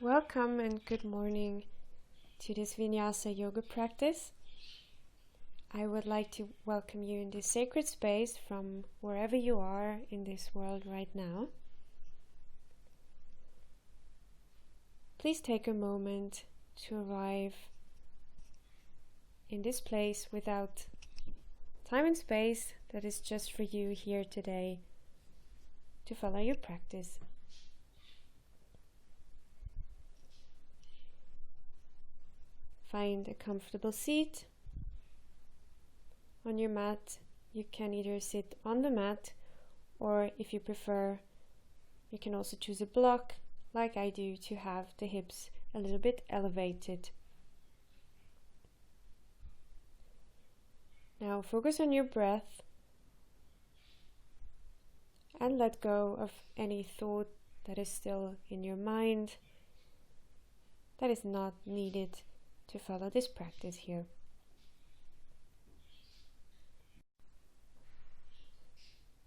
Welcome and good morning to this Vinyasa yoga practice. I would like to welcome you in this sacred space from wherever you are in this world right now. Please take a moment to arrive in this place without time and space that is just for you here today to follow your practice. Find a comfortable seat on your mat. You can either sit on the mat, or if you prefer, you can also choose a block like I do to have the hips a little bit elevated. Now focus on your breath and let go of any thought that is still in your mind that is not needed to follow this practice here.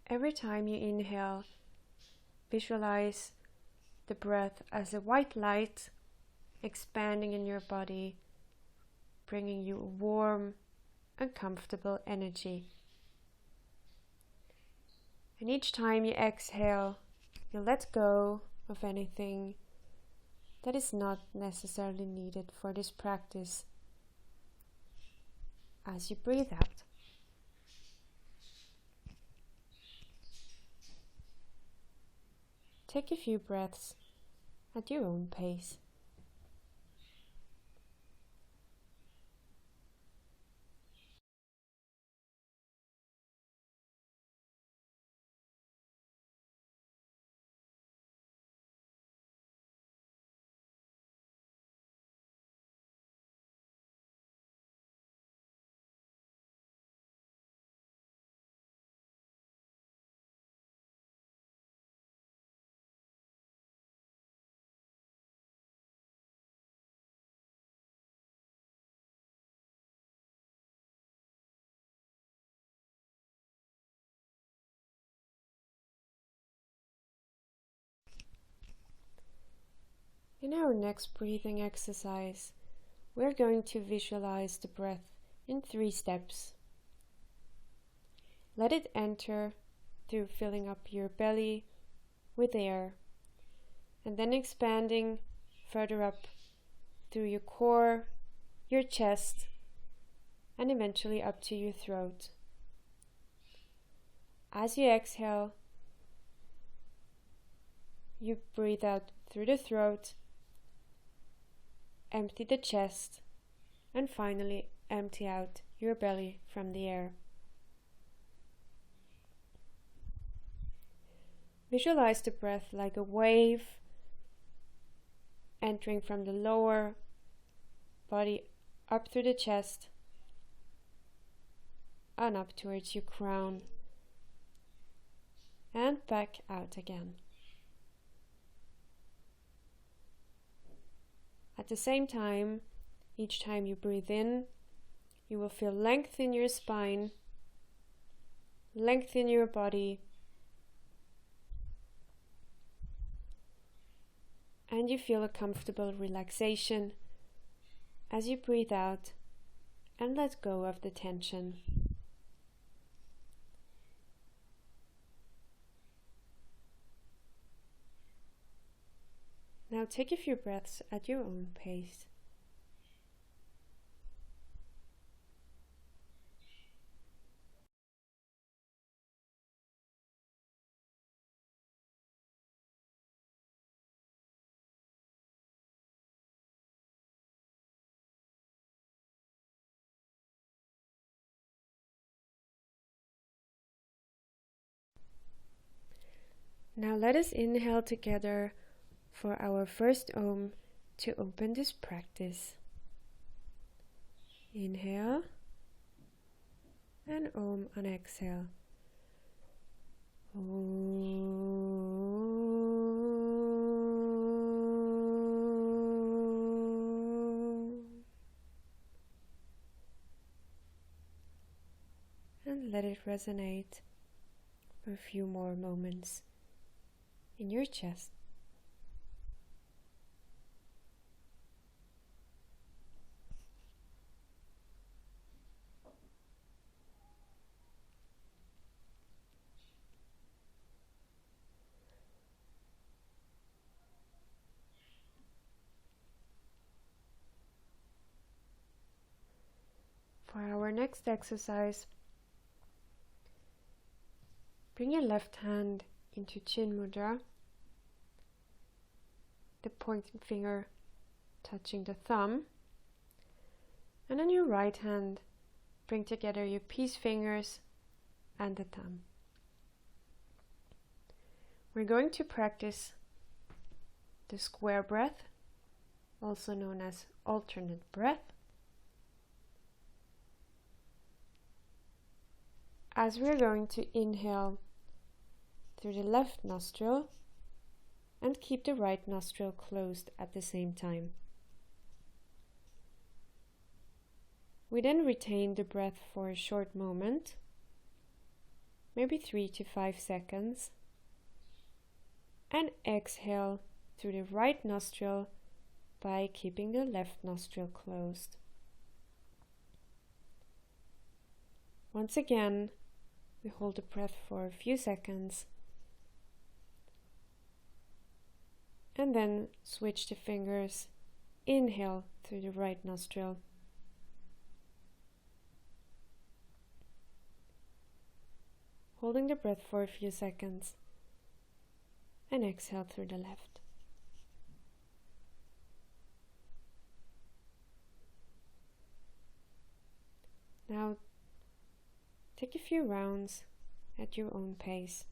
Every time you inhale, visualize the breath as a white light expanding in your body, bringing you a warm and comfortable energy. And each time you exhale, you let go of anything that is not necessarily needed for this practice as you breathe out. Take a few breaths at your own pace. In our next breathing exercise, we're going to visualize the breath in 3 steps. Let it enter through filling up your belly with air, and then expanding further up through your core, your chest, and eventually up to your throat. As you exhale, you breathe out through the throat, empty the chest, and finally empty out your belly from the air. Visualize the breath like a wave entering from the lower body up through the chest and up towards your crown and back out again. At the same time, each time you breathe in, you will feel length in your spine, length in your body, and you feel a comfortable relaxation as you breathe out and let go of the tension. Now take a few breaths at your own pace. Now let us inhale together for our first Om to open this practice. Inhale and Om on exhale. And let it resonate for a few more moments in your chest. For our next exercise, bring your left hand into Chin Mudra, the pointing finger touching the thumb, and on your right hand, bring together your peace fingers and the thumb. We're going to practice the square breath, also known as alternate breath, as we're going to inhale through the left nostril and keep the right nostril closed at the same time. We then retain the breath for a short moment, maybe 3 to 5 seconds, and exhale through the right nostril by keeping the left nostril closed. Once again, we hold the breath for a few seconds and then switch the fingers. Inhale through the right nostril. Holding the breath for a few seconds and exhale through the left. Now take a few rounds at your own pace.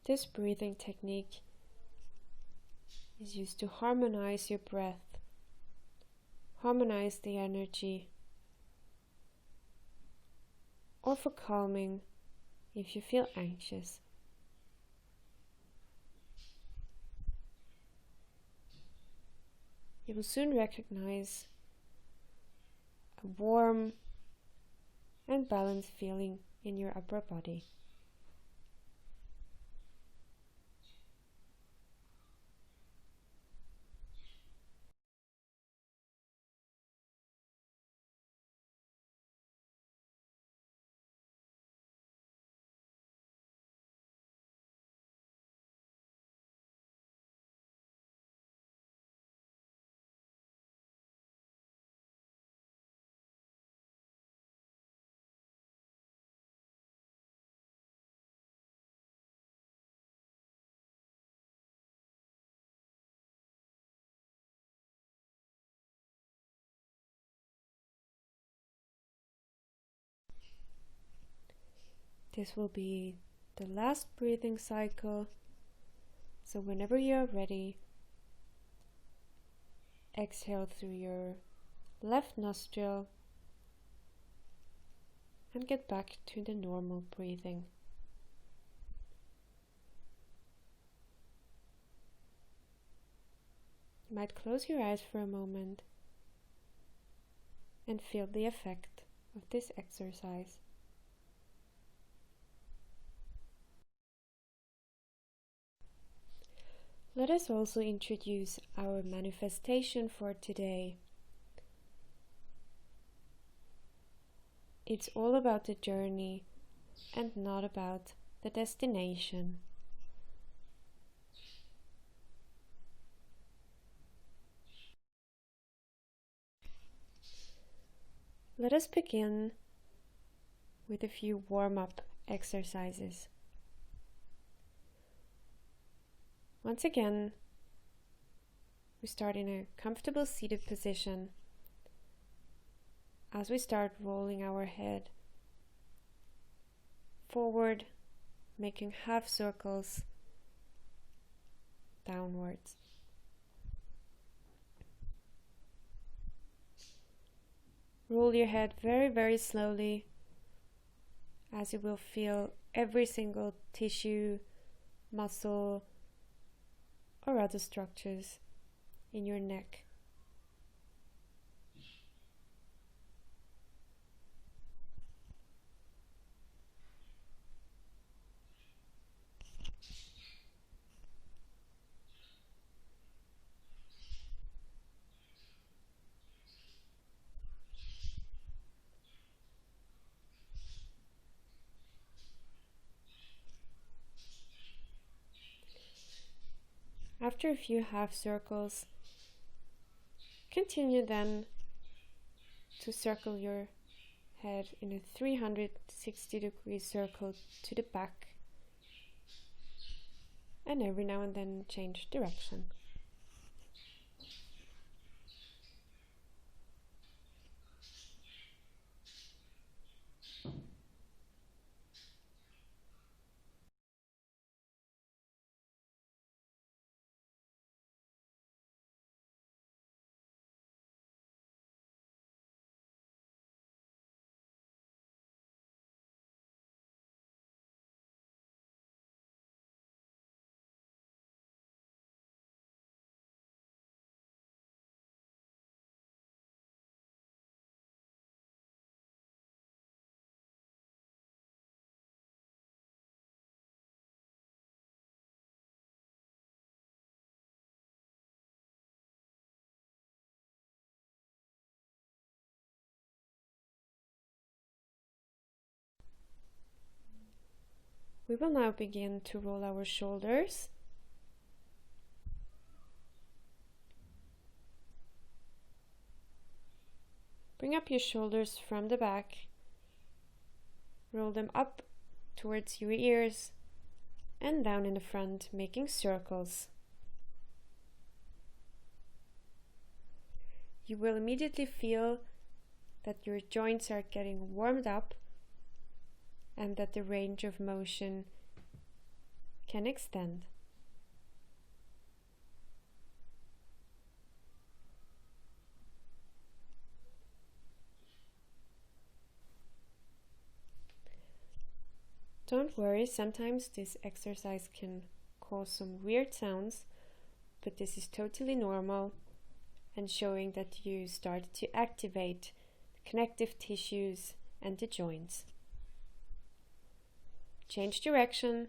This breathing technique is used to harmonize your breath, harmonize the energy, or for calming if you feel anxious. You will soon recognize a warm and balanced feeling in your upper body. This will be the last breathing cycle, so whenever you're ready, exhale through your left nostril and get back to the normal breathing. You might close your eyes for a moment and feel the effect of this exercise. Let us also introduce our manifestation for today. It's all about the journey and not about the destination. Let us begin with a few warm-up exercises. Once again, we start in a comfortable seated position as we start rolling our head forward, making half circles downwards. Roll your head very, very slowly as you will feel every single tissue, muscle, or other structures in your neck. After a few half circles, continue then to circle your head in a 360-degree circle to the back, and every now and then change direction. We will now begin to roll our shoulders. Bring up your shoulders from the back. Roll them up towards your ears and down in the front, making circles. You will immediately feel that your joints are getting warmed up and that the range of motion can extend. Don't worry, sometimes this exercise can cause some weird sounds, but this is totally normal and showing that you start to activate the connective tissues and the joints. Change direction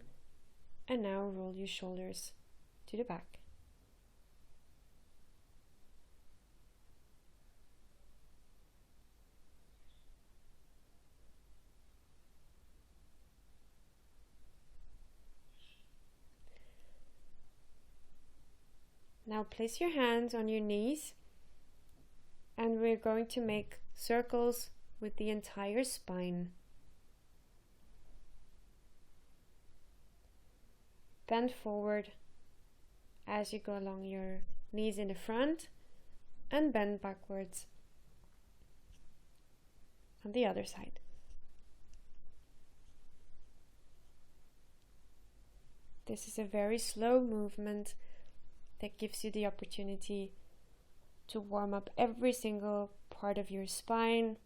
and now roll your shoulders to the back. Now place your hands on your knees and we're going to make circles with the entire spine. Bend forward as you go along your knees in the front and bend backwards on the other side. This is a very slow movement that gives you the opportunity to warm up every single part of your spine,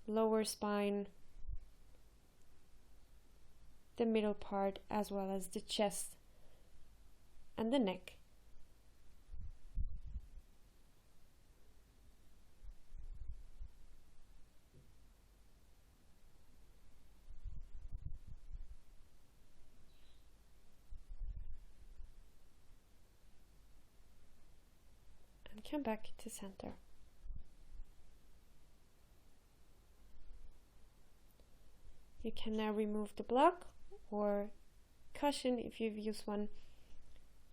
lower spine, the middle part, as well as the chest and the neck. And come back to center. You can now remove the block or cushion if you've used one,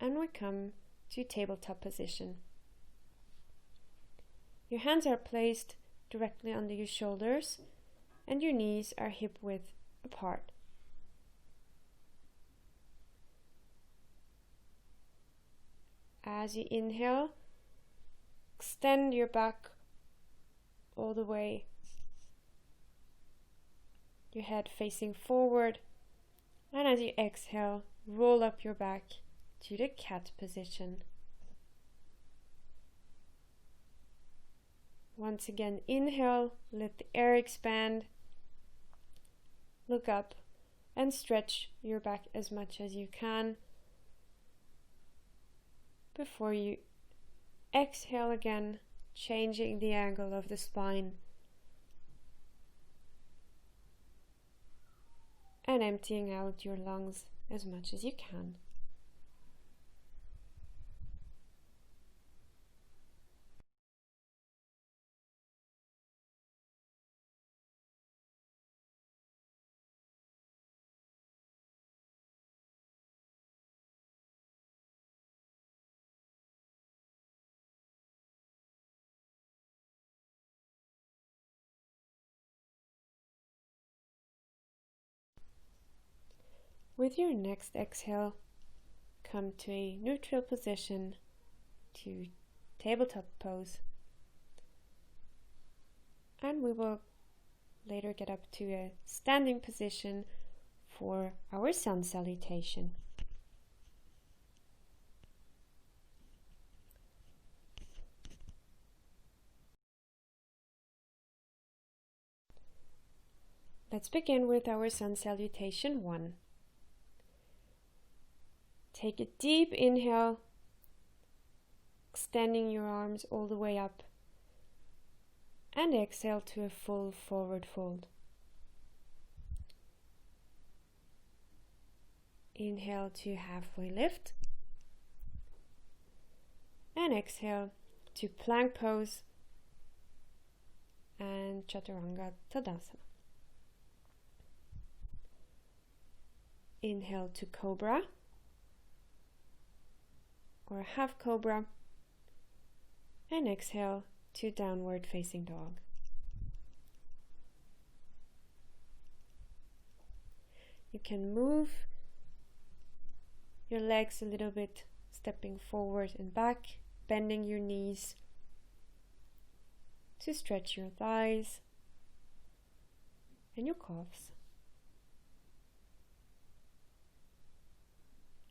and we come to tabletop position. Your hands are placed directly under your shoulders and your knees are hip width apart. As you inhale, extend your back all the way, your head facing forward, and as you exhale, roll up your back to the cat position. Once again, inhale, let the air expand, look up and stretch your back as much as you can before you exhale again, changing the angle of the spine and emptying out your lungs as much as you can. With your next exhale, come to a neutral position, to tabletop pose. And we will later get up to a standing position for our sun salutation. Let's begin with our sun salutation 1. Take a deep inhale, extending your arms all the way up, and exhale to a full forward fold. Inhale to halfway lift, and exhale to plank pose and Chaturanga Tadasana. Inhale to Cobra or half Cobra, and exhale to Downward Facing Dog. You can move your legs a little bit, stepping forward and back, bending your knees to stretch your thighs and your calves.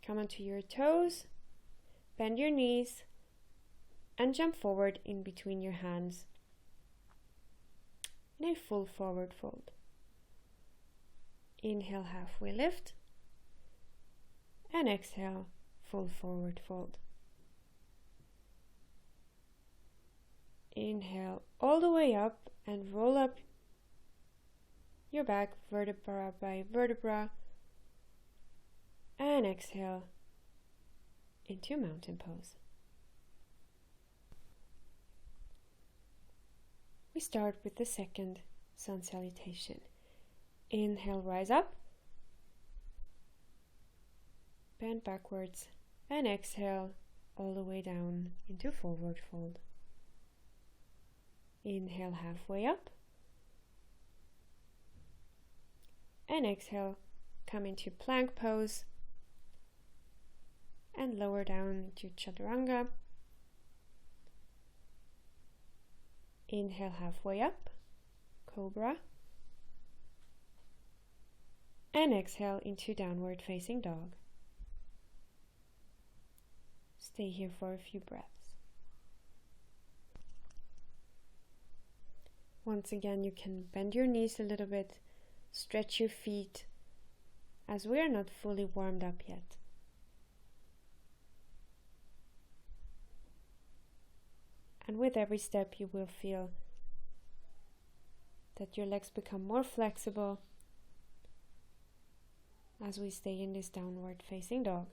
Come onto your toes, bend your knees, and jump forward in between your hands in a full forward fold. Inhale, halfway lift, and exhale, full forward fold. Inhale all the way up and roll up your back vertebra by vertebra, and exhale into mountain pose. We start with the second sun salutation. Inhale, rise up, bend backwards, and exhale all the way down into forward fold. Inhale, halfway up, and exhale, come into plank pose and lower down to Chaturanga. Inhale, halfway up, Cobra, and exhale into Downward Facing Dog. Stay here for a few breaths. Once again, you can bend your knees a little bit, stretch your feet, as we are not fully warmed up yet. And with every step, you will feel that your legs become more flexible as we stay in this Downward Facing Dog.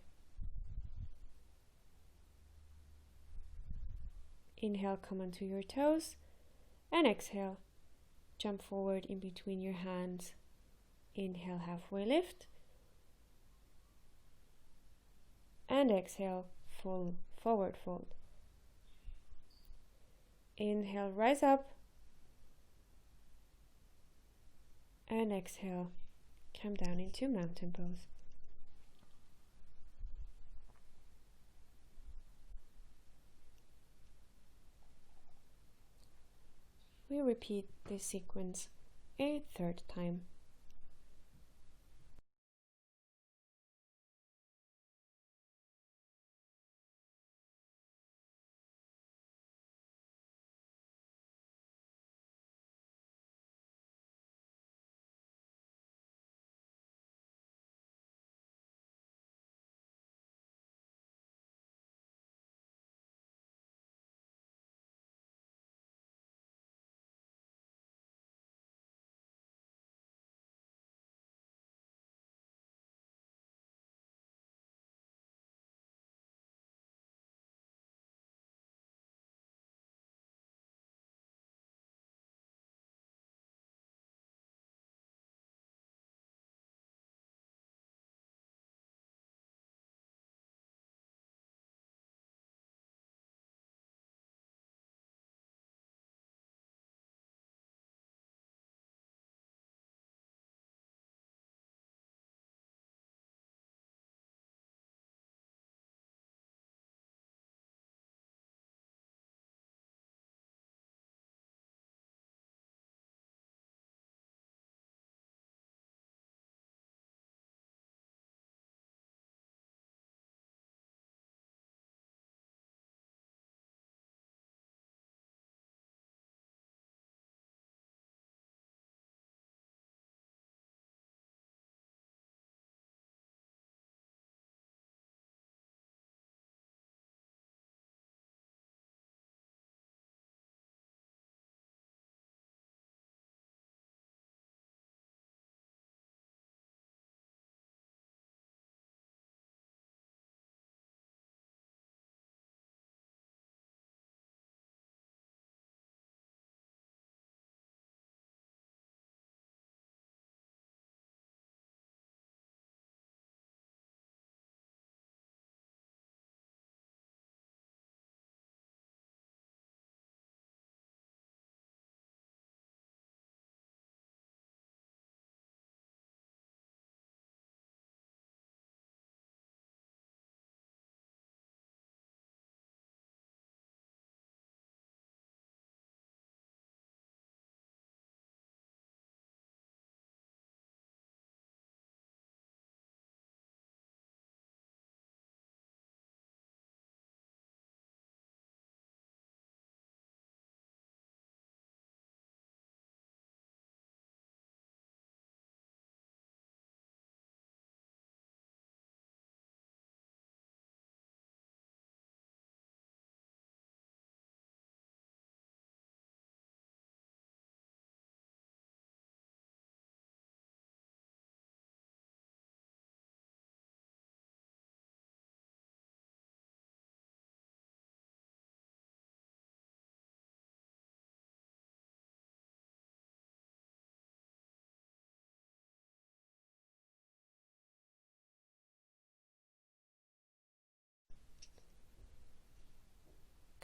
Inhale, come onto your toes, and exhale, jump forward in between your hands. Inhale, halfway lift, and exhale, full forward fold. Inhale, rise up, and exhale, come down into mountain pose. We repeat this sequence a third time.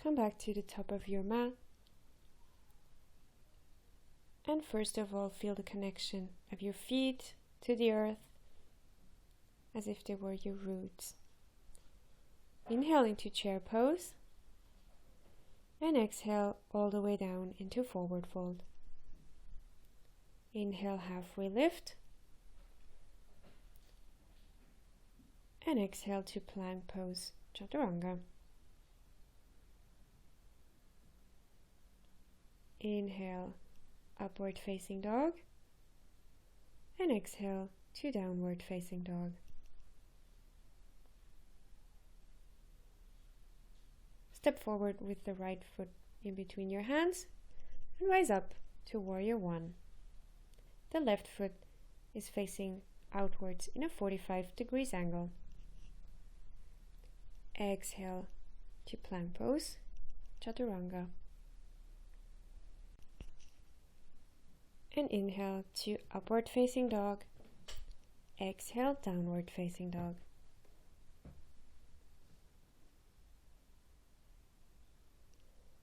Come back to the top of your mat. And first of all, feel the connection of your feet to the earth as if they were your roots. Inhale into chair pose and exhale all the way down into forward fold. Inhale, halfway lift, and exhale to plank pose, chaturanga. Inhale, upward facing dog, and exhale to downward facing dog. Step forward with the right foot in between your hands and rise up to warrior one. The left foot is facing outwards in a 45 degrees angle. Exhale to plank pose, chaturanga. And inhale to upward facing dog. Exhale, downward facing dog.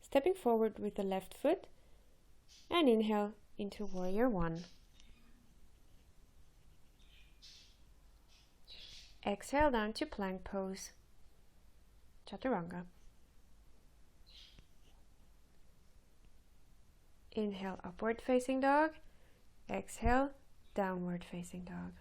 Stepping forward with the left foot and inhale into warrior one. Exhale down to plank pose, chaturanga. Inhale, upward facing dog. Exhale, downward facing dog.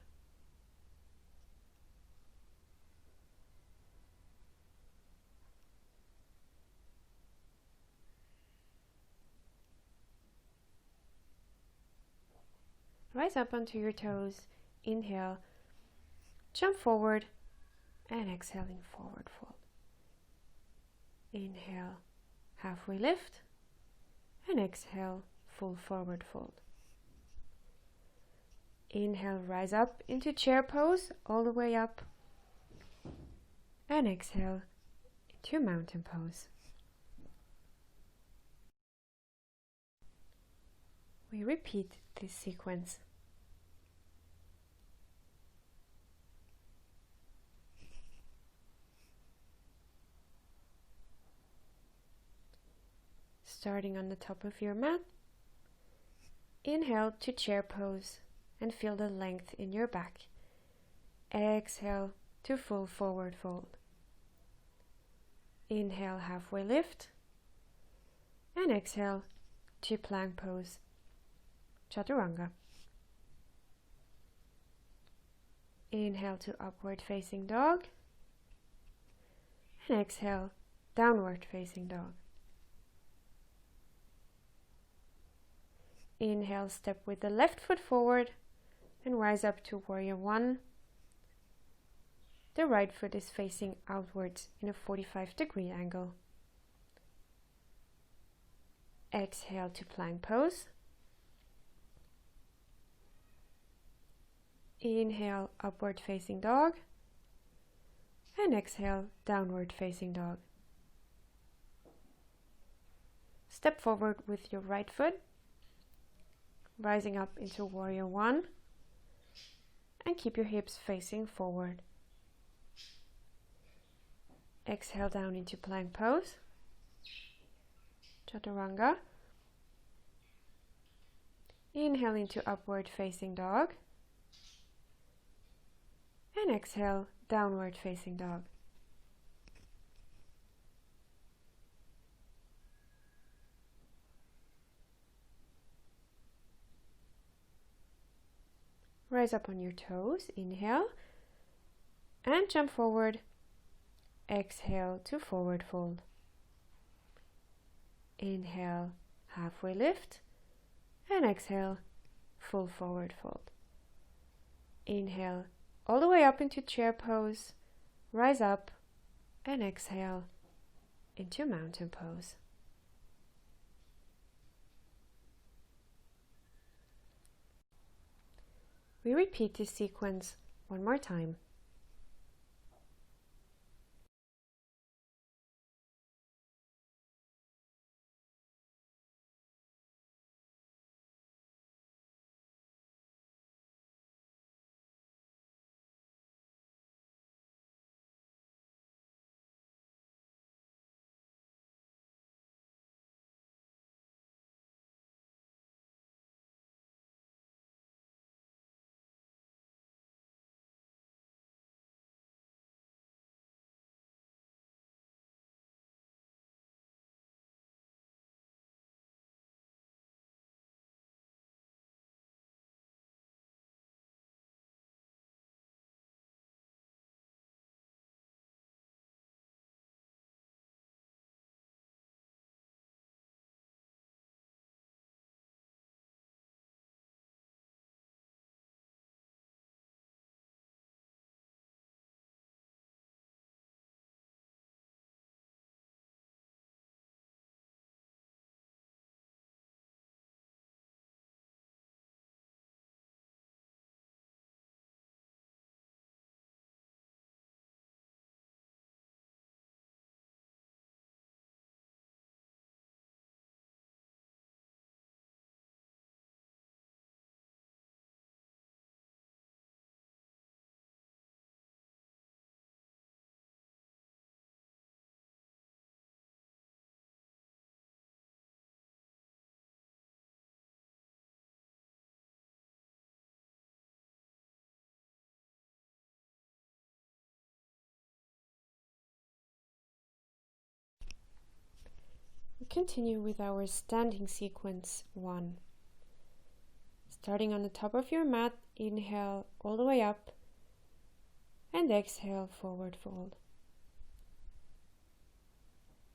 Rise up onto your toes. Inhale, jump forward, and exhaling forward fold. Inhale, halfway lift, and exhale, full forward fold. Inhale, rise up into chair pose, all the way up, and exhale into mountain pose. We repeat this sequence. Starting on the top of your mat, inhale to chair pose and feel the length in your back. Exhale to full forward fold. Inhale, halfway lift, and exhale to plank pose, chaturanga. Inhale to upward facing dog, and exhale, downward facing dog. Inhale, step with the left foot forward and rise up to warrior one. The right foot is facing outwards in a 45-degree angle. Exhale to plank pose. Inhale, upward facing dog. And exhale, downward facing dog. Step forward with your right foot, rising up into warrior one, and keep your hips facing forward. Exhale down into plank pose, chaturanga. Inhale into upward facing dog, and exhale, downward facing dog. Rise up on your toes, inhale, and jump forward. Exhale to forward fold. Inhale, halfway lift, and exhale, full forward fold. Inhale, all the way up into chair pose, rise up, and exhale into mountain pose. We repeat this sequence one more time. continue with our standing sequence 1. Starting on the top of your mat, inhale all the way up and exhale, forward fold.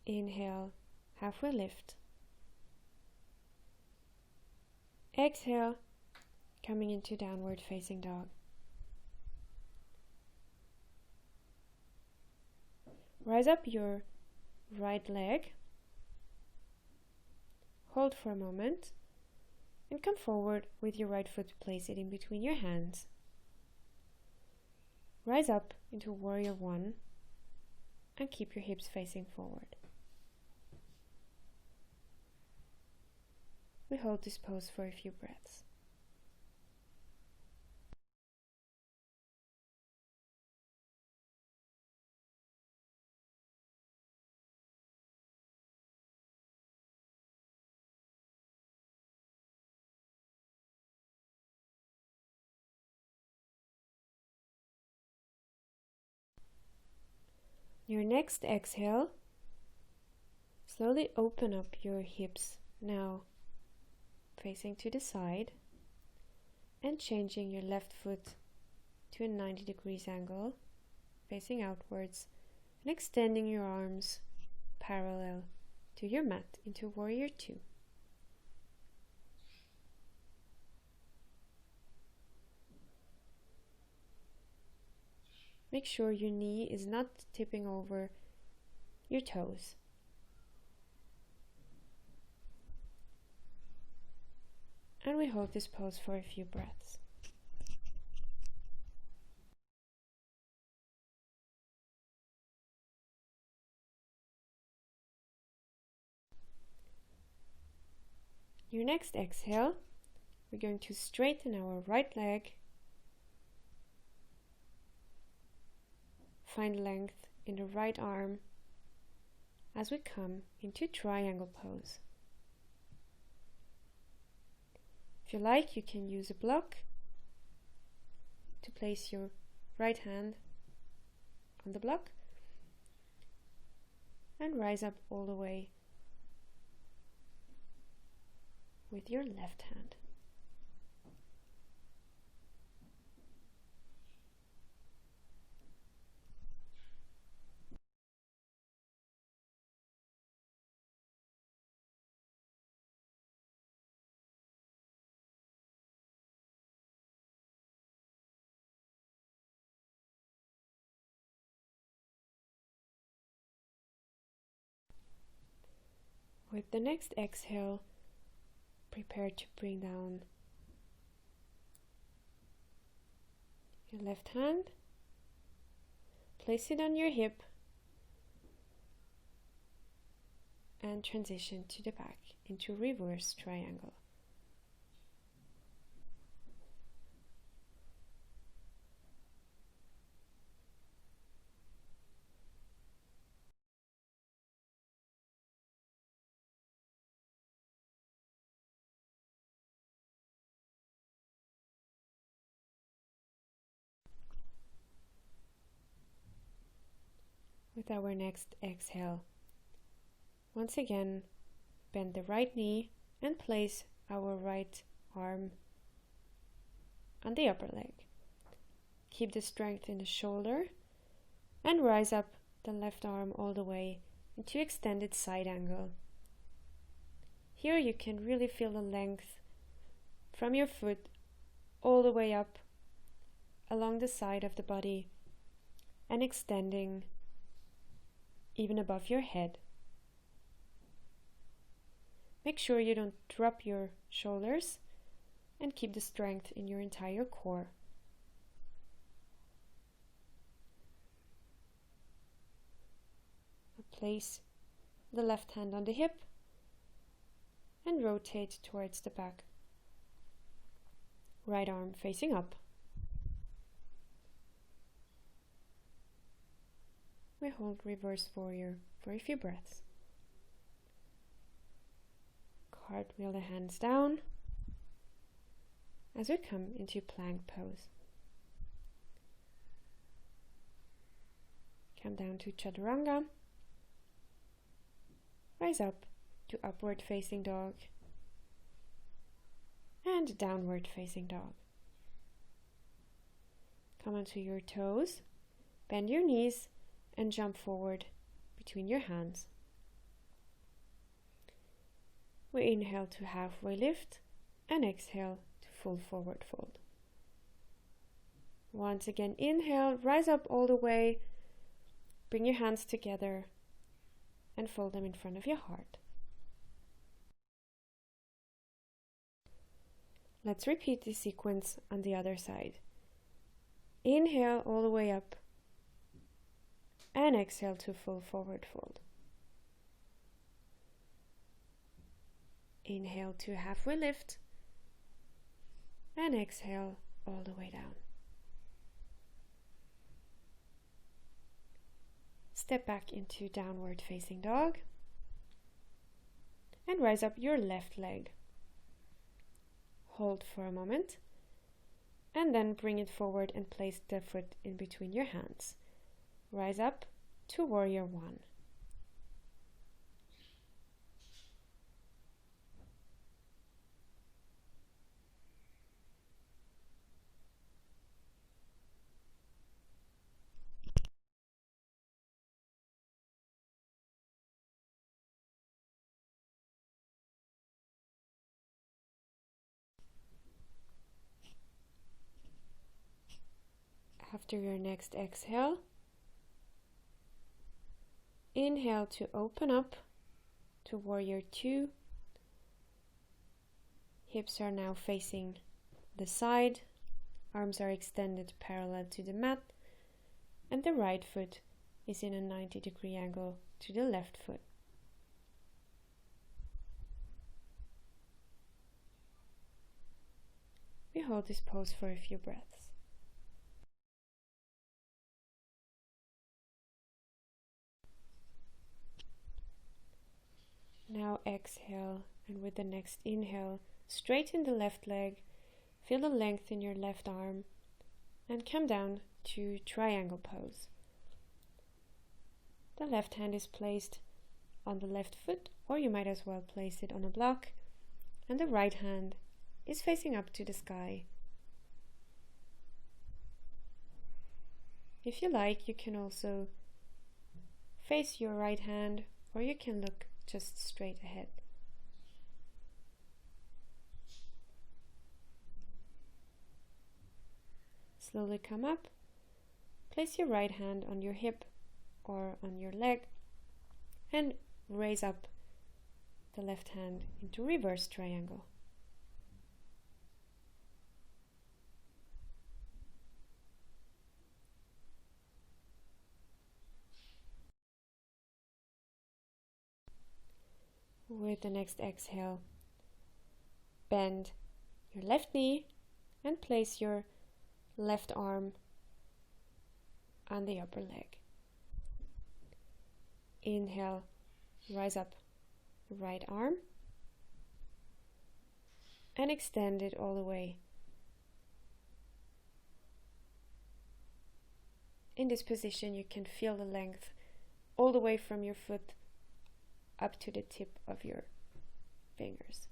Inhale, halfway lift. Exhale, coming into downward facing dog. Rise up your right leg. Hold for a moment and come forward with your right foot. Place it in between your hands. Rise up into Warrior 1 and keep your hips facing forward. We hold this pose for a few breaths. Your next exhale, slowly open up your hips now, facing to the side and changing your left foot to a 90 degrees angle, facing outwards and extending your arms parallel to your mat into Warrior 2. Make sure your knee is not tipping over your toes. And we hold this pose for a few breaths. Your next exhale, we're going to straighten our right leg. Find length in the right arm as we come into triangle pose. If you like, you can use a block to place your right hand on the block and rise up all the way with your left hand. With the next exhale, prepare to bring down your left hand, place it on your hip, and transition to the back into reverse triangle. With our next exhale, once again, bend the right knee and place our right arm on the upper leg. Keep the strength in the shoulder and rise up the left arm all the way into extended side angle. Here you can really feel the length from your foot all the way up along the side of the body and extending even above your head. Make sure you don't drop your shoulders and keep the strength in your entire core. Place the left hand on the hip and rotate towards the back. Right arm facing up. We hold reverse warrior for a few breaths. Cartwheel the hands down as we come into plank pose. Come down to chaturanga. Rise up to upward facing dog and downward facing dog. Come onto your toes, bend your knees and jump forward between your hands. We inhale to halfway lift and exhale to full forward fold. Once again, inhale, rise up all the way, bring your hands together and fold them in front of your heart. Let's repeat this sequence on the other side. Inhale all the way up and exhale to full forward fold. Inhale to halfway lift and exhale all the way down. Step back into downward facing dog and rise up your left leg. Hold for a moment and then bring it forward and place the foot in between your hands. Rise up to warrior one. After your next exhale, inhale to open up to warrior two. Hips are now facing the side, arms are extended parallel to the mat, and the right foot is in a 90-degree angle to the left foot. We hold this pose for a few breaths. Now exhale, and with the next inhale, straighten the left leg, feel the length in your left arm, and come down to triangle pose. The left hand is placed on the left foot, or you might as well place it on a block, and the right hand is facing up to the sky. If you like, you can also face your right hand, or you can look just straight ahead. Slowly come up, place your right hand on your hip or on your leg and raise up the left hand into reverse triangle. With the next exhale, bend your left knee and place your left arm on the upper leg. Inhale, rise up the right arm and extend it all the way. In this position, you can feel the length all the way from your foot up to the tip of your fingers.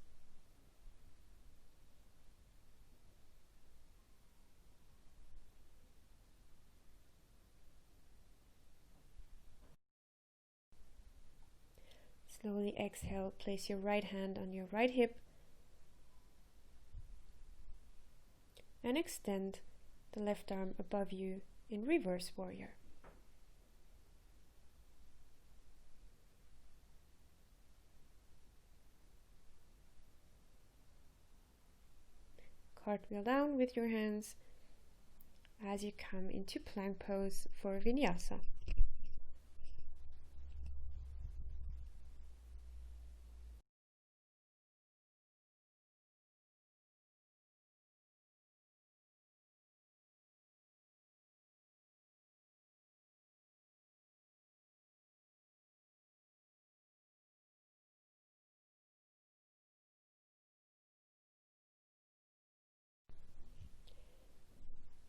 Slowly exhale, place your right hand on your right hip and extend the left arm above you in reverse warrior. Cartwheel down with your hands as you come into plank pose for Vinyasa.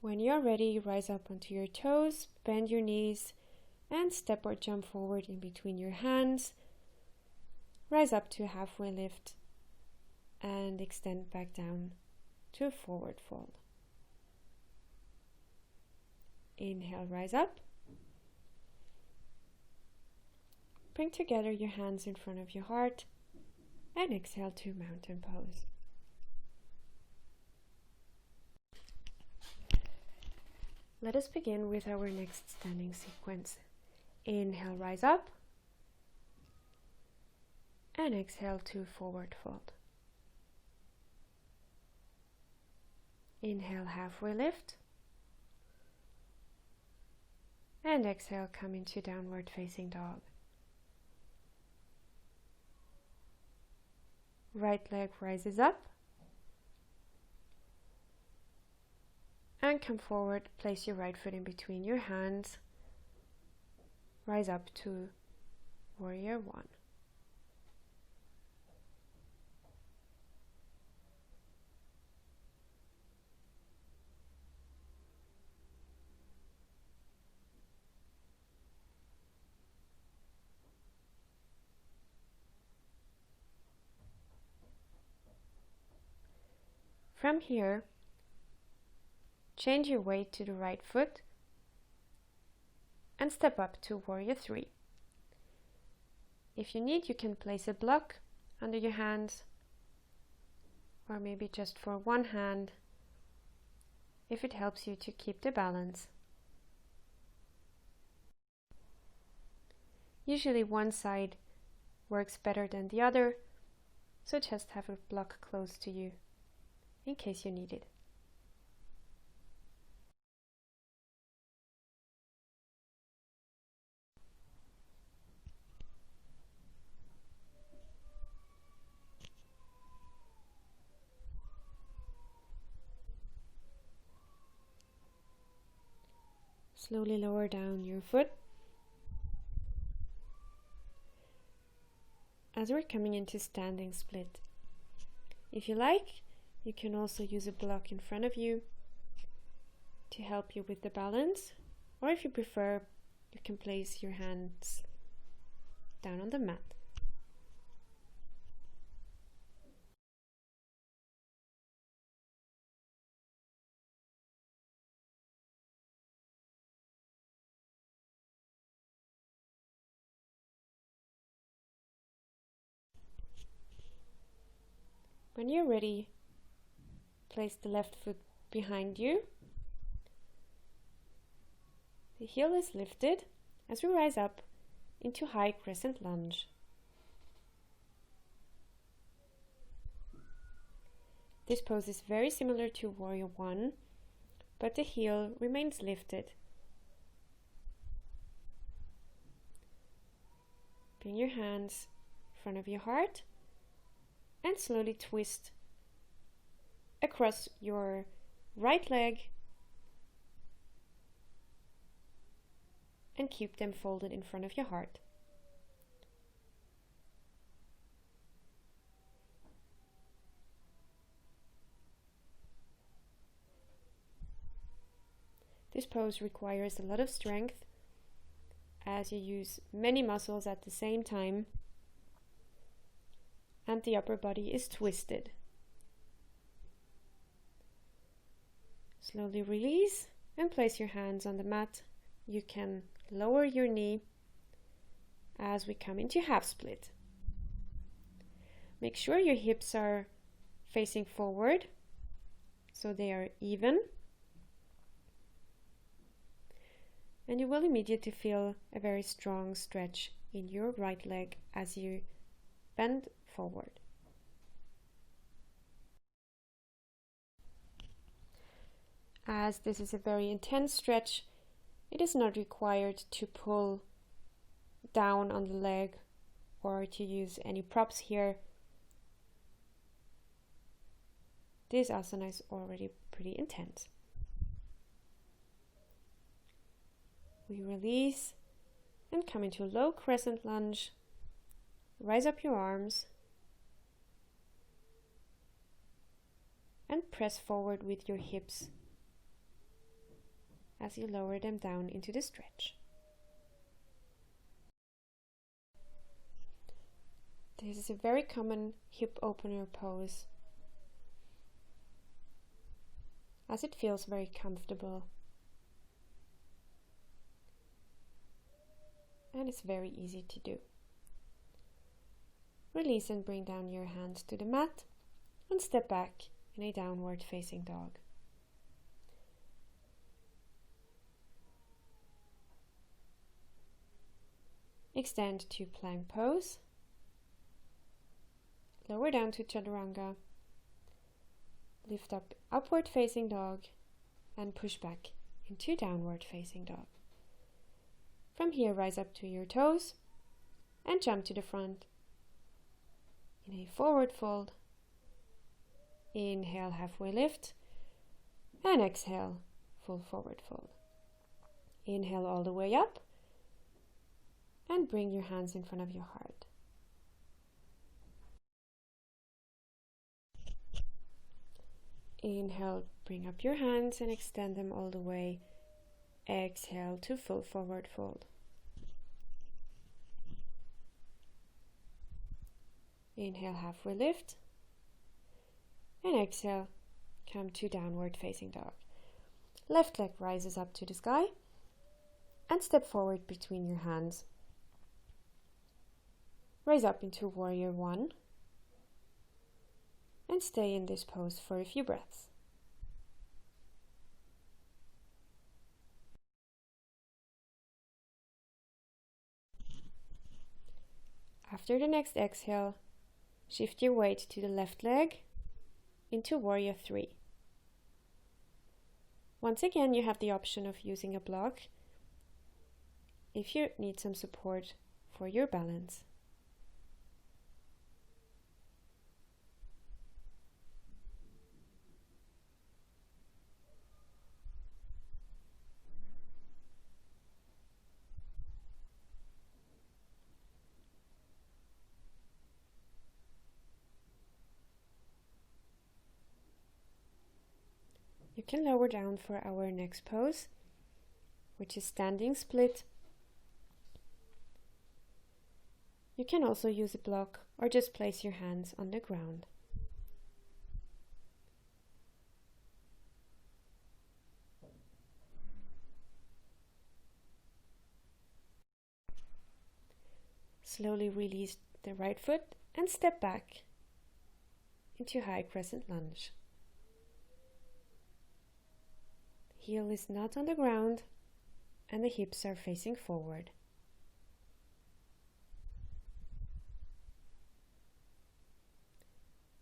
When you're ready, rise up onto your toes, bend your knees, and step or jump forward in between your hands. rise up to a halfway lift and extend back down to a forward fold. Inhale, rise up. Bring together your hands in front of your heart and exhale to mountain pose. Let us begin with our next standing sequence. Inhale, rise up. And exhale to forward fold. Inhale, halfway lift. And exhale, come into downward facing dog. Right leg rises up. And come forward, place your right foot in between your hands. Rise up to warrior one. From here, change your weight to the right foot and step up to warrior three. If you need, you can place a block under your hands, or maybe just for one hand, if it helps you to keep the balance. Usually one side works better than the other, so just have a block close to you in case you need it. Slowly lower down your foot. As we're coming into standing split, if you like, you can also use a block in front of you to help you with the balance, or if you prefer, you can place your hands down on the mat. When you're ready, place the left foot behind you. The heel is lifted as we rise up into high crescent lunge. This pose is very similar to warrior one, but the heel remains lifted. Bring your hands in front of your heart and slowly twist across your right leg and keep them folded in front of your heart. This pose requires a lot of strength as you use many muscles at the same time and the upper body is twisted. Slowly release and place your hands on the mat. You can lower your knee as we come into half split. Make sure your hips are facing forward so they are even. And you will immediately feel a very strong stretch in your right leg as you bend forward. As this is a very intense stretch, it is not required to pull down on the leg or to use any props here. This asana is already pretty intense. We release and come into low crescent lunge. Rise up your arms and press forward with your hips as you lower them down into the stretch. This is a very common hip opener pose, as it feels very comfortable and it's very easy to do. Release and bring down your hands to the mat and step back in a downward facing dog. Extend to plank pose. Lower down to chaturanga. Lift up upward facing dog and push back into downward facing dog. From here, rise up to your toes and jump to the front in a forward fold. Inhale, halfway lift, and exhale, full forward fold. Inhale all the way up and bring your hands in front of your heart. Inhale, bring up your hands and extend them all the way. Exhale to full forward fold. Inhale, halfway lift. And exhale, come to downward facing dog. Left leg rises up to the sky and step forward between your hands. Rise up into warrior one and stay in this pose for a few breaths. After the next exhale, shift your weight to the left leg into warrior three. Once again, you have the option of using a block if you need some support for your balance. You can lower down for our next pose, which is standing split. You can also use a block or just place your hands on the ground. Slowly release the right foot and step back into high crescent lunge. Heel is not on the ground and the hips are facing forward.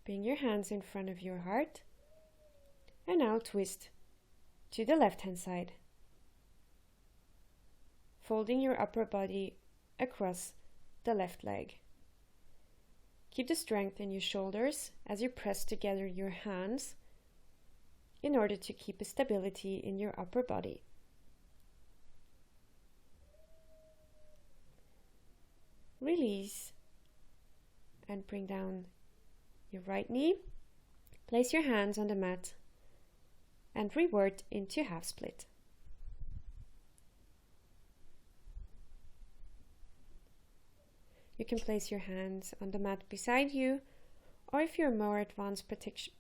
Bring your hands in front of your heart and now twist to the left hand side, folding your upper body across the left leg. Keep the strength in your shoulders as you press together your hands in order to keep a stability in your upper body. Release and bring down your right knee. Place your hands on the mat and revert into half split. You can place your hands on the mat beside you, or if you're a more advanced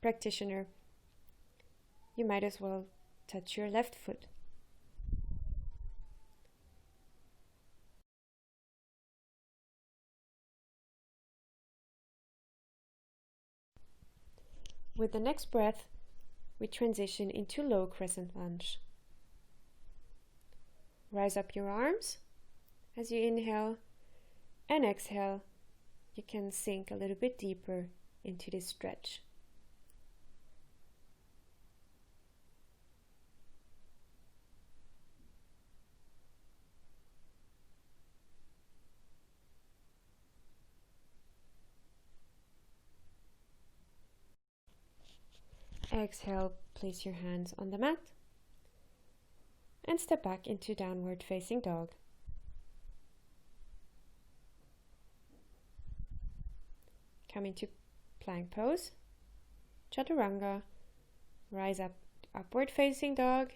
practitioner, you might as well touch your left foot. With the next breath, we transition into low crescent lunge. Rise up your arms as you inhale, and exhale, you can sink a little bit deeper into this stretch. Exhale, place your hands on the mat and step back into downward facing dog. Come into plank pose, chaturanga, rise up, upward facing dog,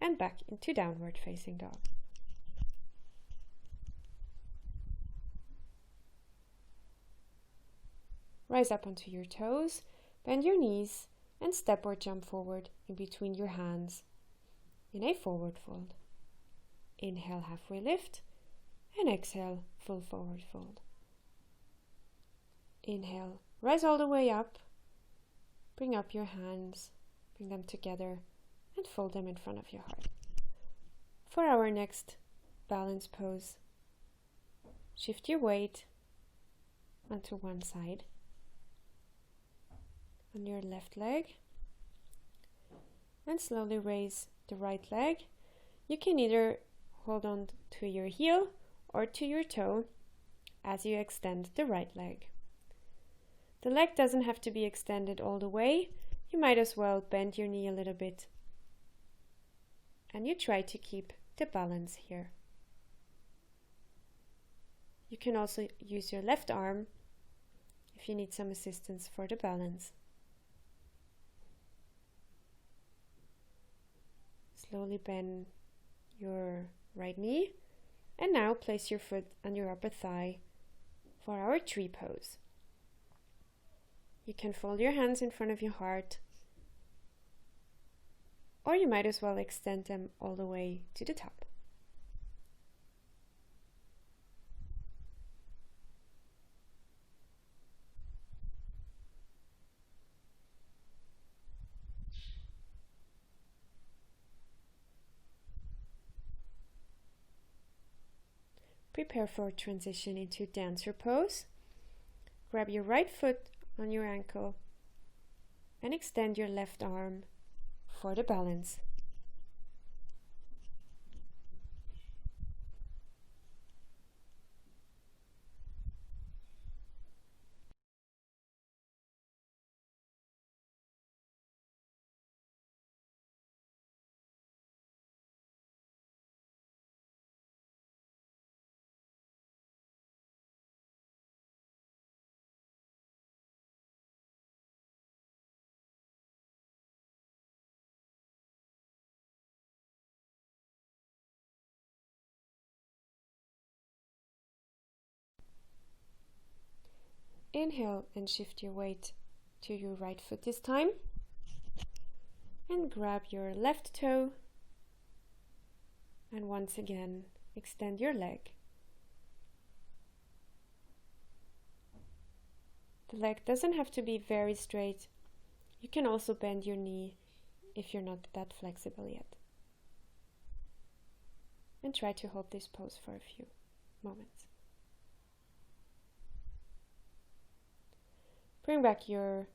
and back into downward facing dog. Rise up onto your toes, bend your knees, and step or jump forward in between your hands in a forward fold. Inhale, halfway lift, and exhale, full forward fold. Inhale, rise all the way up, bring up your hands, bring them together, and fold them in front of your heart. For our next balance pose, shift your weight onto one side, on your left leg, and slowly raise the right leg. You can either hold on to your heel or to your toe as you extend the right leg. The leg doesn't have to be extended all the way. You might as well bend your knee a little bit, and you try to keep the balance here. You can also use your left arm if you need some assistance for the balance. Slowly bend your right knee, and now place your foot on your upper thigh for our tree pose. You can fold your hands in front of your heart, or you might as well extend them all the way to the top. Prepare for transition into dancer pose. Grab your right foot on your ankle and extend your left arm for the balance. Inhale and shift your weight to your right foot this time. And grab your left toe. And once again, extend your leg. The leg doesn't have to be very straight. You can also bend your knee if you're not that flexible yet. And try to hold this pose for a few moments. Bring back your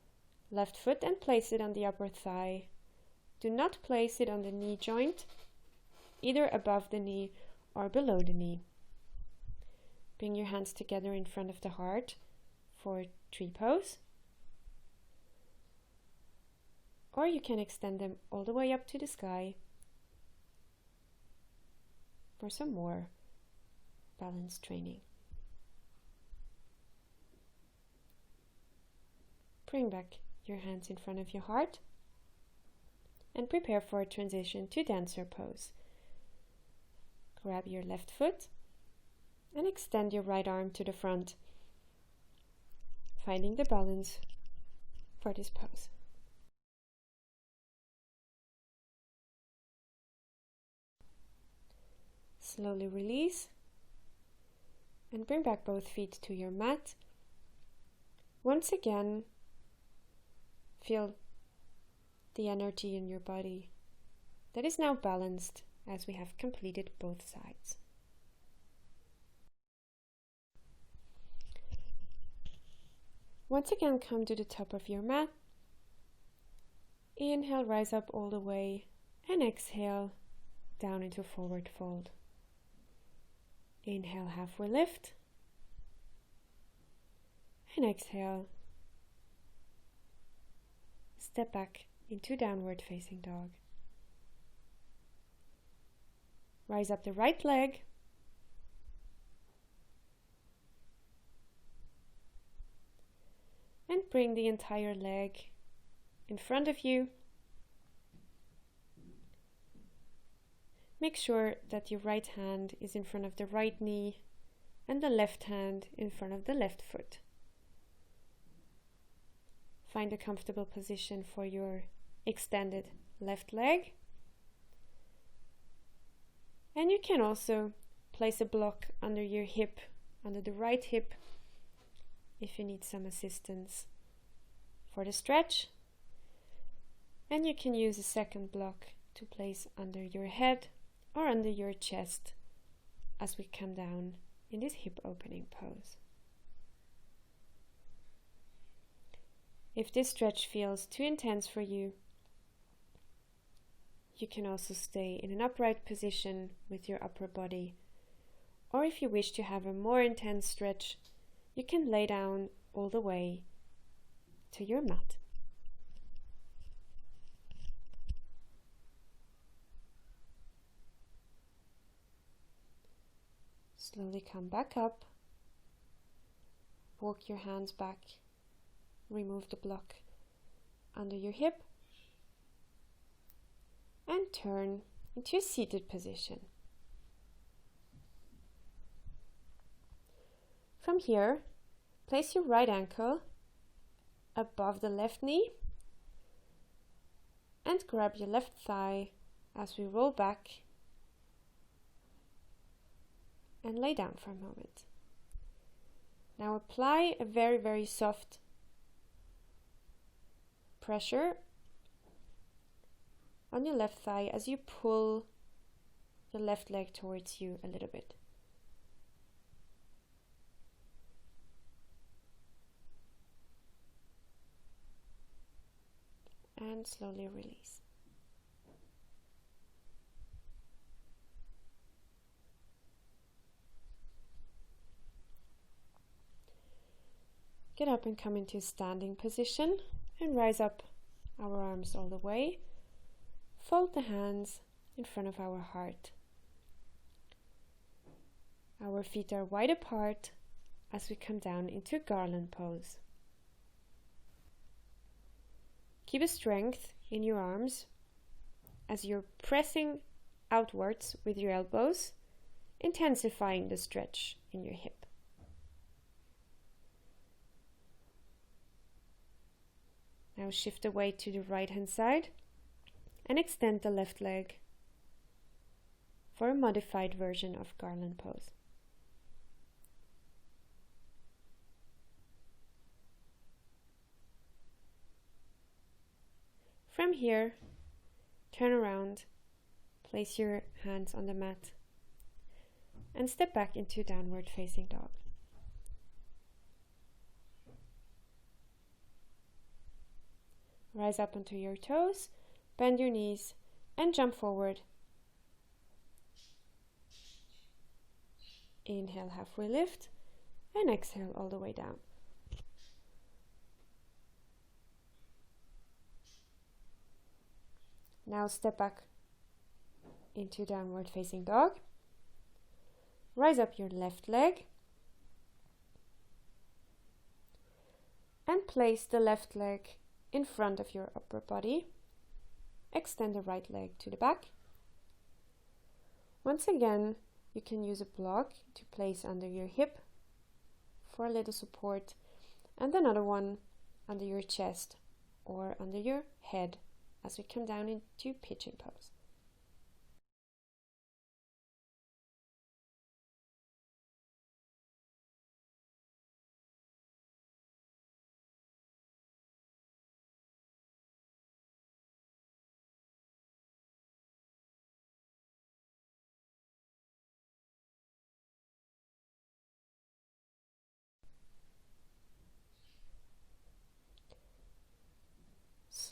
left foot and place it on the upper thigh. Do not place it on the knee joint, either above the knee or below the knee. Bring your hands together in front of the heart for tree pose. Or you can extend them all the way up to the sky for some more balance training. Bring back your hands in front of your heart and prepare for a transition to dancer pose. Grab your left foot and extend your right arm to the front, finding the balance for this pose. Slowly release and bring back both feet to your mat. Once again, feel the energy in your body that is now balanced as we have completed both sides. Once again, come to the top of your mat. Inhale, rise up all the way, and exhale down into forward fold. Inhale, halfway lift, and exhale, step back into downward facing dog. Rise up the right leg, and bring the entire leg in front of you. Make sure that your right hand is in front of the right knee and the left hand in front of the left foot. Find a comfortable position for your extended left leg. And you can also place a block under your hip, under the right hip, if you need some assistance for the stretch. And you can use a second block to place under your head or under your chest as we come down in this hip opening pose. If this stretch feels too intense for you, you can also stay in an upright position with your upper body. Or if you wish to have a more intense stretch, you can lay down all the way to your mat. Slowly come back up, walk your hands back, remove the block under your hip, and turn into a seated position. From here, place your right ankle above the left knee and grab your left thigh as we roll back and lay down for a moment. Now apply a very, very soft pressure on your left thigh as you pull your left leg towards you a little bit. And slowly release. Get up and come into a standing position and rise up our arms all the way. Fold the hands in front of our heart. Our feet are wide apart as we come down into garland pose. Keep a strength in your arms as you're pressing outwards with your elbows, intensifying the stretch in your hip. Now shift the weight to the right hand side and extend the left leg for a modified version of garland pose. From here, turn around, place your hands on the mat and step back into downward facing dog. Rise up onto your toes, bend your knees and jump forward. Inhale, halfway lift, and exhale all the way down. Now step back into downward facing dog. Rise up your left leg and place the left leg in front of your upper body. Extend the right leg to the back. Once again, you can use a block to place under your hip for a little support, and another one under your chest or under your head as we come down into pigeon pose.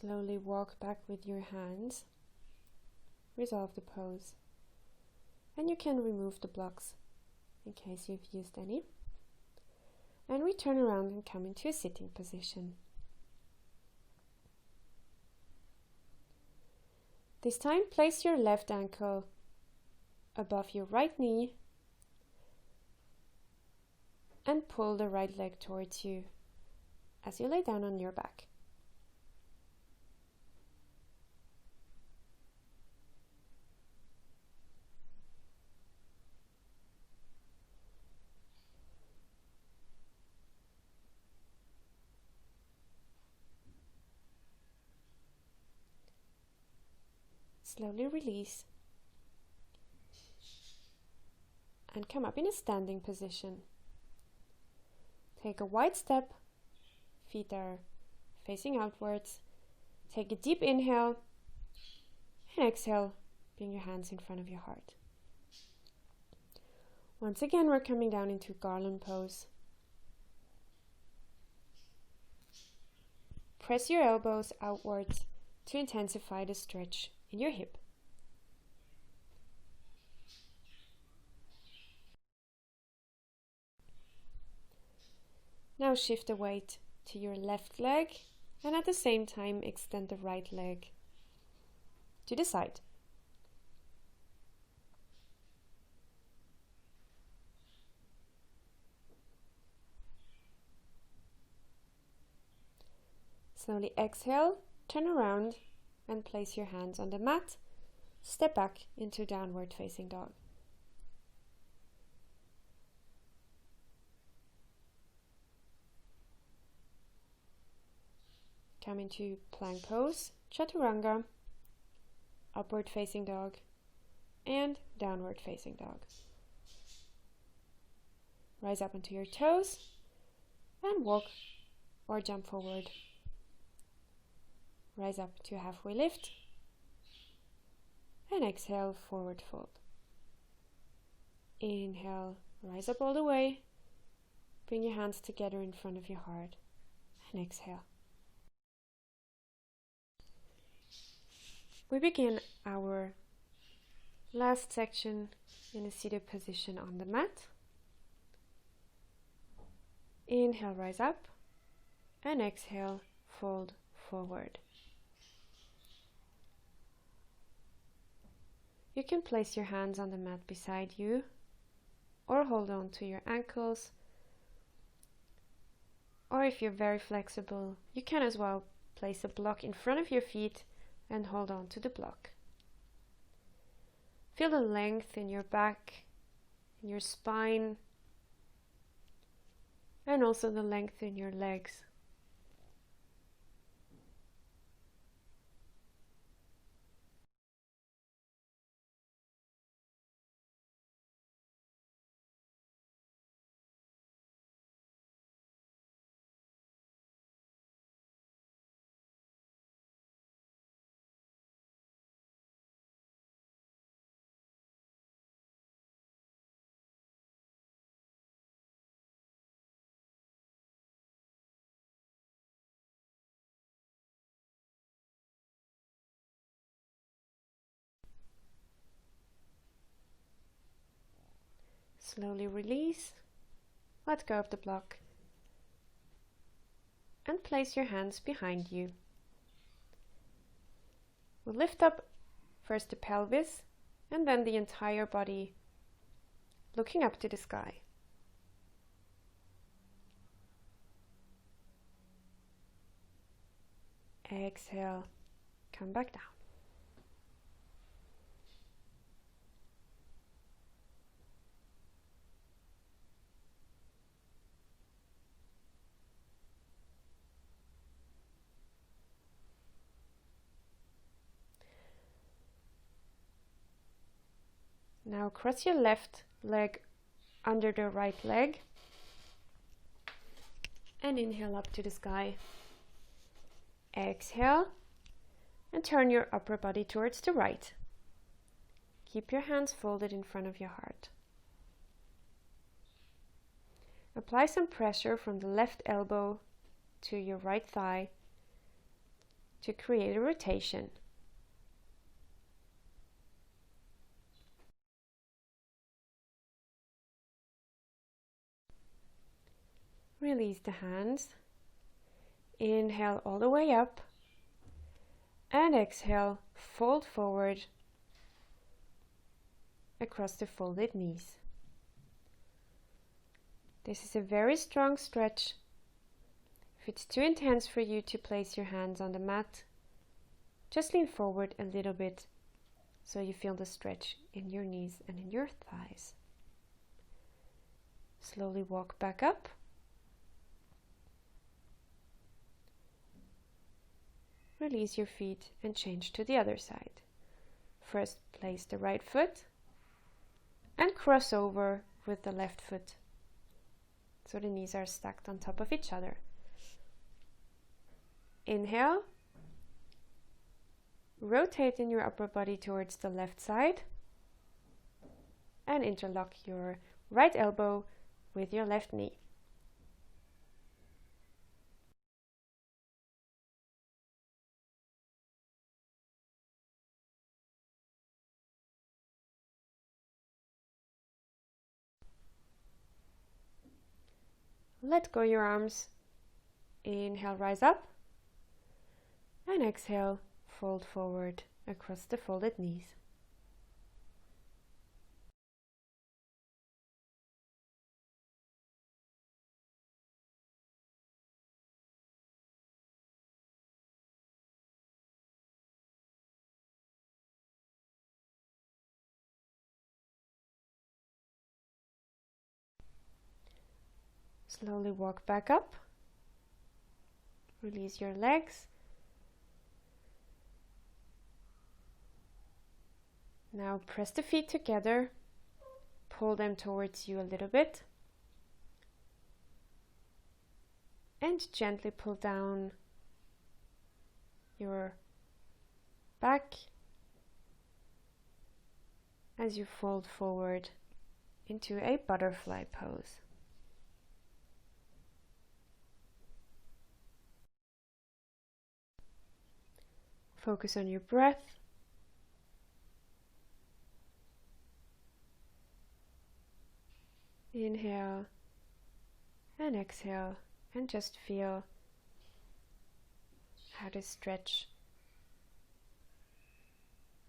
Slowly walk back with your hands. Resolve the pose. And you can remove the blocks in case you've used any. And we turn around and come into a sitting position. This time, place your left ankle above your right knee and pull the right leg towards you as you lay down on your back. Slowly release and come up in a standing position. Take a wide step, feet are facing outwards. Take a deep inhale and exhale, bring your hands in front of your heart. Once again, we're coming down into garland pose. Press your elbows outwards to intensify the stretch in your hip. Now shift the weight to your left leg and at the same time extend the right leg to the side. Slowly exhale, turn around and place your hands on the mat. Step back into downward facing dog. Come into plank pose, chaturanga, upward facing dog, and downward facing dog. Rise up onto your toes and walk or jump forward. Rise up to halfway lift and exhale, forward fold. Inhale, rise up all the way. Bring your hands together in front of your heart and exhale. We begin our last section in a seated position on the mat. Inhale, rise up, and exhale, fold forward. You can place your hands on the mat beside you or hold on to your ankles, or if you're very flexible, you can as well place a block in front of your feet and hold on to the block. Feel the length in your back, in your spine, and also the length in your legs. Slowly release, let go of the block, and place your hands behind you. We'll lift up first the pelvis and then the entire body, looking up to the sky. Exhale, come back down. Now cross your left leg under the right leg and inhale up to the sky. Exhale and turn your upper body towards the right. Keep your hands folded in front of your heart. Apply some pressure from the left elbow to your right thigh to create a rotation. Release the hands. Inhale all the way up and exhale, fold forward across the folded knees. This is a very strong stretch. If it's too intense for you to place your hands on the mat, just lean forward a little bit so you feel the stretch in your knees and in your thighs. Slowly walk back up. Release your feet and change to the other side. First, place the right foot and cross over with the left foot. So the knees are stacked on top of each other. Inhale. Rotate in your upper body towards the left side and interlock your right elbow with your left knee. Let go your arms. Inhale, rise up. And exhale, fold forward across the folded knees. Slowly walk back up. Release your legs. Now press the feet together. Pull them towards you a little bit. And gently pull down your back as you fold forward into a butterfly pose. Focus on your breath. Inhale and exhale, and just feel how to stretch.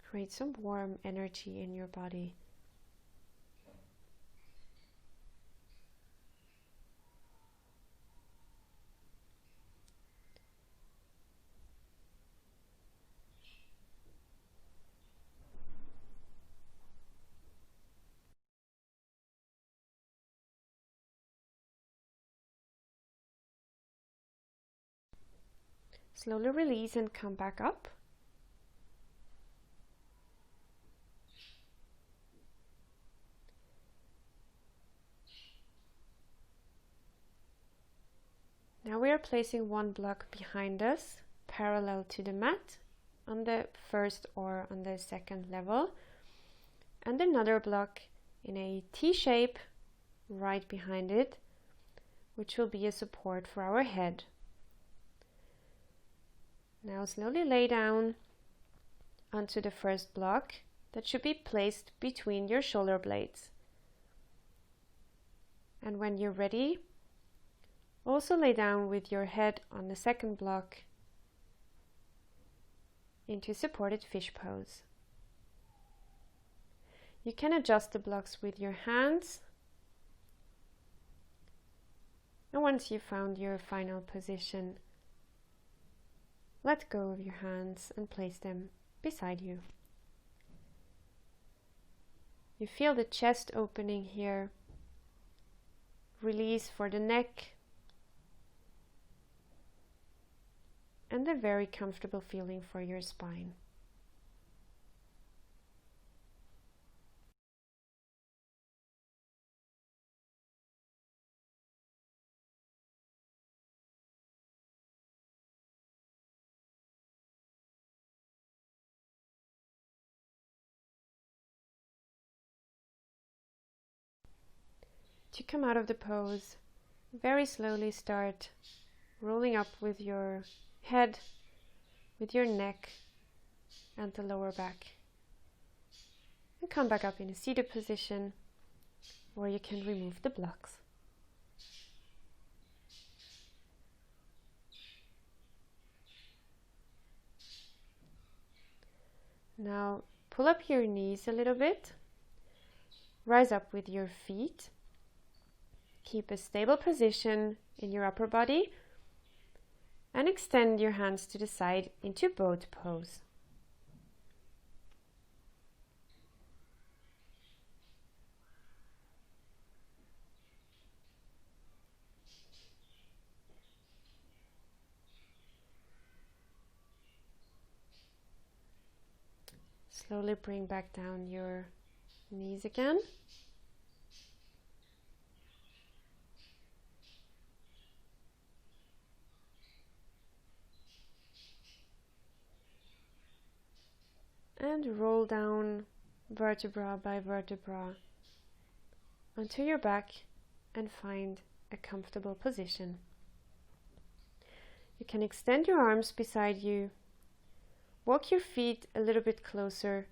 Create some warm energy in your body. Slowly release and come back up. Now we are placing one block behind us, parallel to the mat, on the first or on the second level, and another block in a T shape right behind it, which will be a support for our head. Now slowly lay down onto the first block that should be placed between your shoulder blades. And when you're ready, also lay down with your head on the second block into supported fish pose. You can adjust the blocks with your hands. And once you've found your final position, let go of your hands and place them beside you. You feel the chest opening here. Release for the neck. And a very comfortable feeling for your spine. To come out of the pose, very slowly start rolling up with your head, with your neck and the lower back. And come back up in a seated position where you can remove the blocks. Now pull up your knees a little bit. Rise up with your feet. Keep a stable position in your upper body and extend your hands to the side into boat pose. Slowly bring back down your knees again. And roll down vertebra by vertebra onto your back and find a comfortable position. You can extend your arms beside you, walk your feet a little bit closer,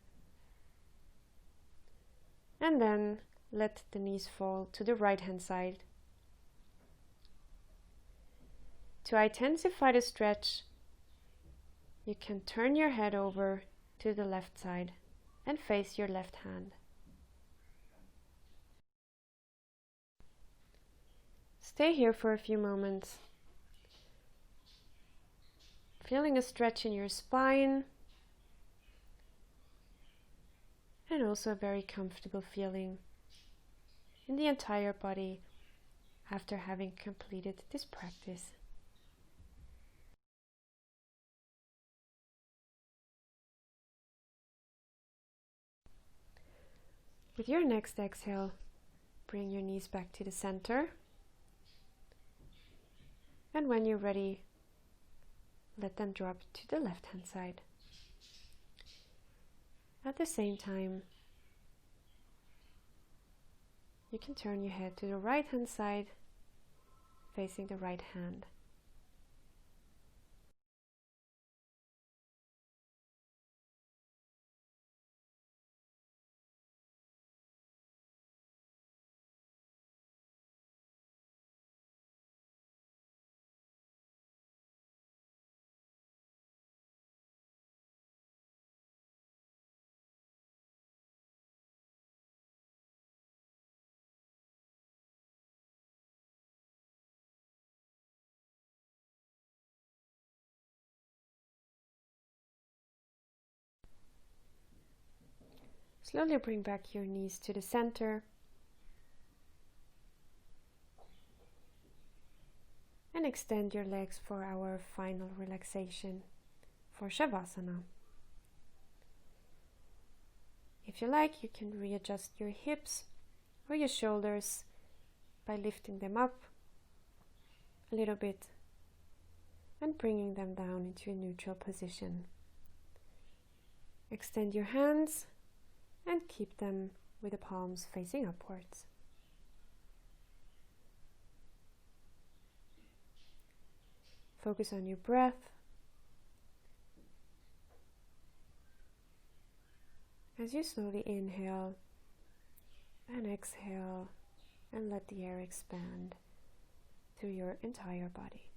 and then let the knees fall to the right hand side. To intensify the stretch, you can turn your head over to the left side and face your left hand. Stay here for a few moments, feeling a stretch in your spine and also a very comfortable feeling in the entire body after having completed this practice. With your next exhale, bring your knees back to the center. And when you're ready, let them drop to the left hand side. At the same time, you can turn your head to the right hand side, facing the right hand. Slowly bring back your knees to the center and extend your legs for our final relaxation for Shavasana. If you like, you can readjust your hips or your shoulders by lifting them up a little bit and bringing them down into a neutral position. Extend your hands and keep them with the palms facing upwards. Focus on your breath as you slowly inhale and exhale and let the air expand through your entire body.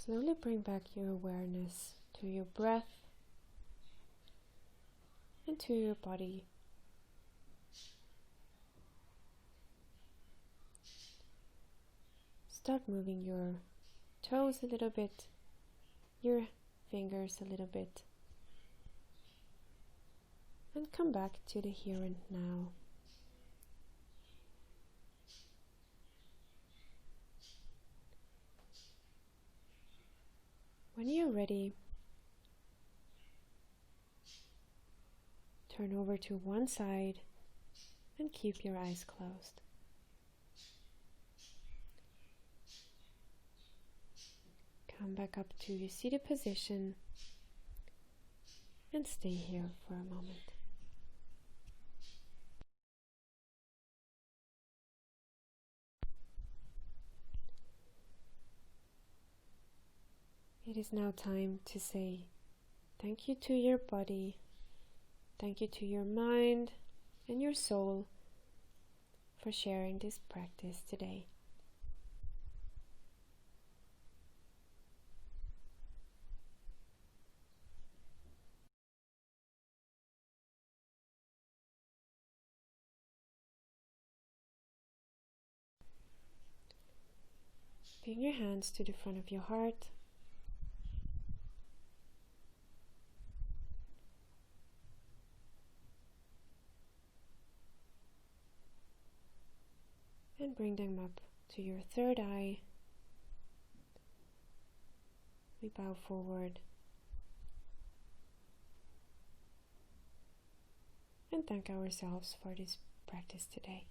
Slowly bring back your awareness to your breath and to your body. Start moving your toes a little bit, your fingers a little bit, and come back to the here and now. When you're ready, turn over to one side and keep your eyes closed. Come back up to your seated position and stay here for a moment. It is now time to say thank you to your body, thank you to your mind and your soul for sharing this practice today. Bring your hands to the front of your heart. And bring them up to your third eye. We bow forward and thank ourselves for this practice today.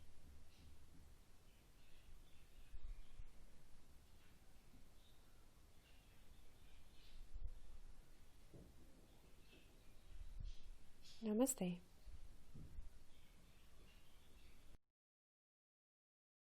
Namaste.